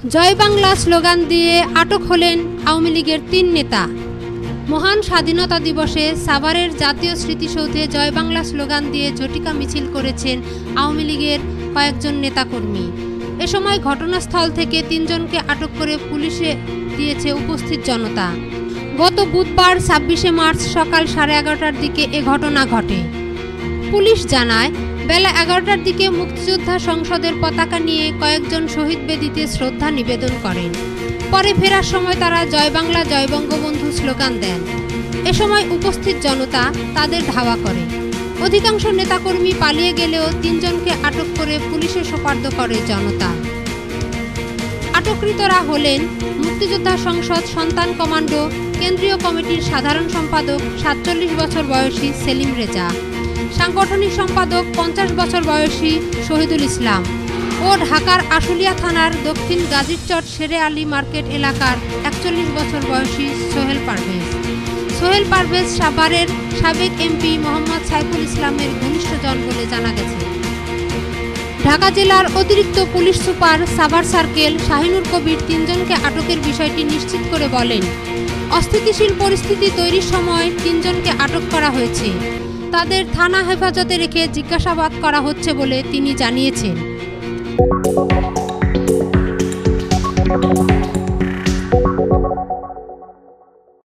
জয় Bangla slogan দিয়ে আটক হলেন আওয়ামী লীগের ৩ নেতা। মহান স্বাধীনতা দিবসে সাভারের জাতীয় স্মৃতিসৌধে জয় বাংলা স্লোগান দিয়ে ঝটিকা মিছিল করেছেন আওয়ামী লীগের কয়েকজন নেতাকর্মী। এ সময় ঘটনাস্থল থেকে ৩ জনকে আটক করে পুলিশে দিয়েছে উপস্থিত জনতা। গত বুধবার ২৬শে মার্চ সকাল 11:30টার দিকে এ ঘটনা ঘটে। পুলিশ জানায়, বেলা 11টার দিকে মুক্তিযোদ্ধা সংসদের পতাকা নিয়ে কয়েকজন শহীদ বেদিতে শ্রদ্ধা নিবেদন করেন। পরে ফেরার সময় তারা জয় বাংলা জয় বঙ্গবন্ধু স্লোগান দেন। এ সময় উপস্থিত জনতা তাদের ধাওয়া করে। অধিকাংশ নেতাকর্মী পালিয়ে গেলেও ৩ জনকে আটক করে পুলিশে সোপর্দ করে জনতা। আটককৃতরা হলেন মুক্তিযোদ্ধা সংসদ সন্তান কমান্ডো কেন্দ্রীয় কমিটির সাধারণ সম্পাদক ৪৭ বছর বয়সী সেলিম রেজা, সাংগঠনিক সম্পাদক ৫০ বছর বয়সী শহীদুল ইসলাম ও ঢাকার আশুলিয়া থানার দক্ষিণ গাজীরচর শেরে আলী মার্কেট এলাকার ৪১ বছর বয়সী সোহেল পারভেজ। সোহেল পারভেজ সাভারের সাবেক এমপি মোহাম্মদ সাইফুল ইসলামের ঘনিষ্ঠজন বলে জানা গেছে। ঢাকা জেলার অতিরিক্ত police super Savar circle Shahinur Kabir ৩ জনকে আটকের বিষয়টি নিশ্চিত করে বলেন, অস্থিতিশীল পরিস্থিতি তৈরির সময় ৩ জনকে আটক করা হয়েছে। তাদের থানা হেফাজতে রেখে জিজ্ঞাসাবাদ করা হচ্ছে বলে তিনি জানিয়েছেন।